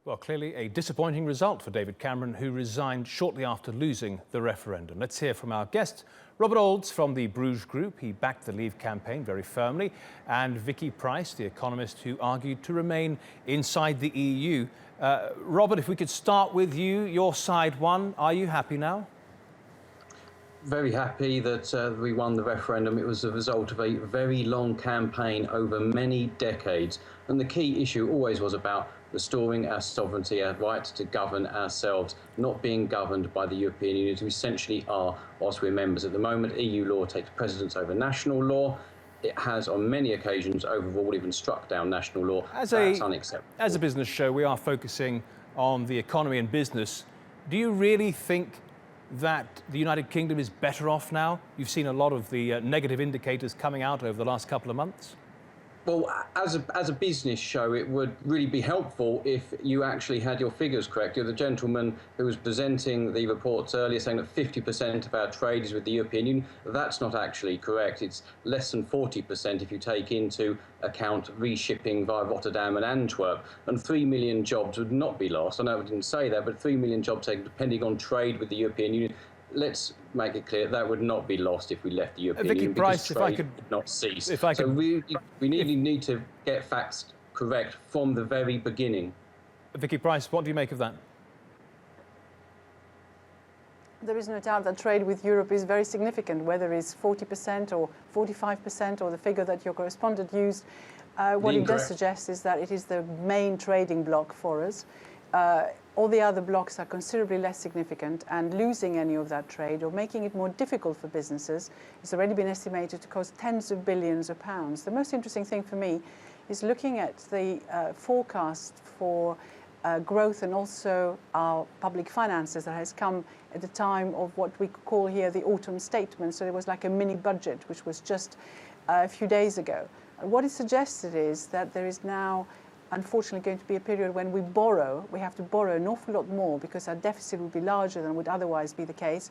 Well, clearly a disappointing result for David Cameron, who resigned shortly after losing the referendum. Let's hear from our guest, Robert Oulds from the Bruge Group. He backed the Leave campaign very firmly. And Vicky Pryce, the economist who argued to remain inside the EU. Robert, if we could start with you. Your side won. Are you happy now? Very happy that we won the referendum. It was a result of a very long campaign over many decades. And the key issue always was about restoring our sovereignty, our right to govern ourselves, not being governed by the European Union, as we essentially are whilst we're members. At the moment, EU law takes precedence over national law. It has on many occasions overruled, even struck down national law. That's unacceptable. As a business show, we are focusing on the economy and business. Do you really think that the United Kingdom is better off now? You've seen a lot of the negative indicators coming out over the last couple of months. Well, as a business show, it would really be helpful if you actually had your figures correct. You're the gentleman who was presenting the reports earlier saying that 50% of our trade is with the European Union. That's not actually correct. It's less than 40% if you take into account reshipping via Rotterdam and Antwerp. And 3 million jobs would not be lost. I know I didn't say that, but 3 million jobs depending on trade with the European Union. Let's make it clear that would not be lost if we left the European Union. Vicky Pryce, if I could not cease. So we really need to get facts correct from the very beginning. Vicky Pryce, what do you make of that? There is no doubt that trade with Europe is very significant, whether it's 40% or 45% or the figure that your correspondent used. What it does suggest is that it is the main trading bloc for us. All the other blocks are considerably less significant, and losing any of that trade or making it more difficult for businesses has already been estimated to cost tens of billions of pounds. The most interesting thing for me is looking at the forecast for growth and also our public finances that has come at the time of what we call here the autumn statement. So it was like a mini budget, which was just a few days ago. And what it suggested is that there is now unfortunately going to be a period when we have to borrow an awful lot more because our deficit would be larger than would otherwise be the case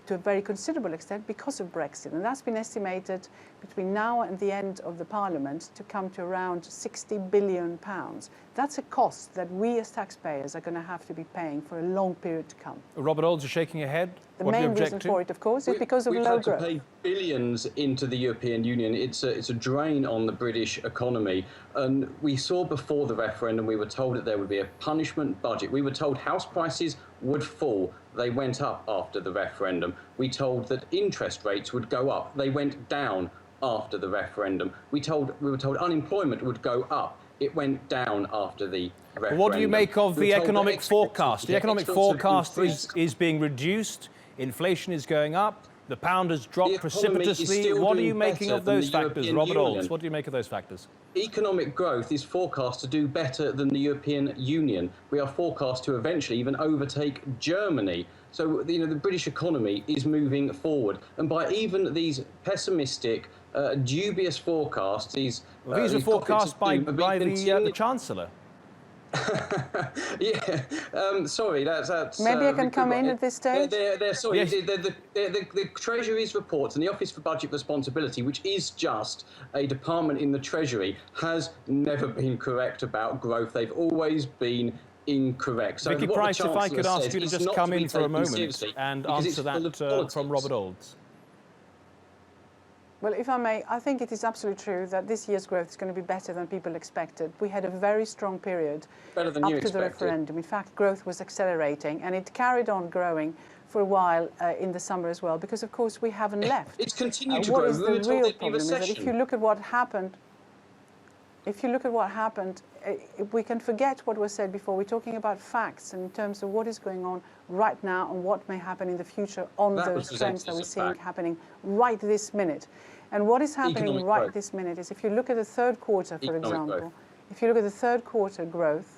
to a very considerable extent because of Brexit. And that's been estimated between now and the end of the Parliament to come to around £60 billion. That's a cost that we as taxpayers are going to have to be paying for a long period to come. Robert Oulds, you're shaking your head. The main reason for it, of course, is because of low growth. We've had to pay billions into the European Union. It's a drain on the British economy. And we saw before the referendum, we were told that there would be a punishment budget. We were told house prices would fall. They went up after the referendum. We told that interest rates would go up. They went down after the referendum. We were told unemployment would go up. It went down after the referendum. What do you make of the economic forecast? The economic forecast is being reduced. Inflation is going up. The pound has dropped precipitously. What are you making of those factors, Robert Oulds? What do you make of those factors? Economic growth is forecast to do better than the European Union. We are forecast to eventually even overtake Germany. So, the British economy is moving forward. And by even these pessimistic, dubious forecasts, these were forecast by the Chancellor. Yeah, sorry, that's maybe I can come in at this stage. Sorry, yes. The Treasury's reports and the Office for Budget Responsibility, which is just a department in the Treasury, has never been correct about growth. They've always been incorrect. So Vicky Pryce, if I could ask you to just come in for a moment and answer that from Robert Oulds. Well, if I may, I think it is absolutely true that this year's growth is going to be better than people expected. We had a very strong period up to the referendum. In fact, growth was accelerating, and it carried on growing for a while in the summer as well, because, of course, we haven't left. It's continued to grow. What is the real problem is that if you look at what happened, we can forget what was said before. We're talking about facts in terms of what is going on right now and what may happen in the future on those trends that we're seeing happening right this minute. And what is happening right this minute is if you look at the third quarter, for example, if you look at the third quarter growth,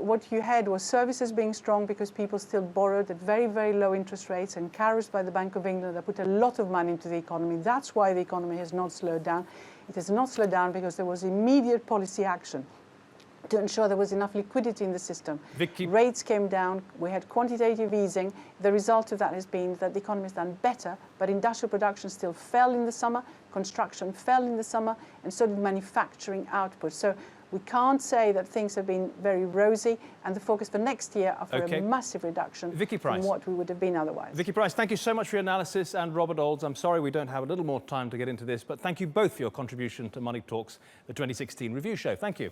what you had was services being strong because people still borrowed at very, very low interest rates, encouraged by the Bank of England that put a lot of money into the economy. That's why the economy has not slowed down. It has not slowed down because there was immediate policy action to ensure there was enough liquidity in the system. Rates came down, we had quantitative easing. The result of that has been that the economy has done better, but industrial production still fell in the summer, construction fell in the summer, and so did manufacturing output. So We can't say that things have been very rosy, and the focus for next year are for a massive reduction Vicky Pryce. from what we would have been otherwise. Vicky Pryce, thank you so much for your analysis, and Robert Oulds, I'm sorry we don't have a little more time to get into this, but thank you both for your contribution to Money Talks, the 2016 review show. Thank you.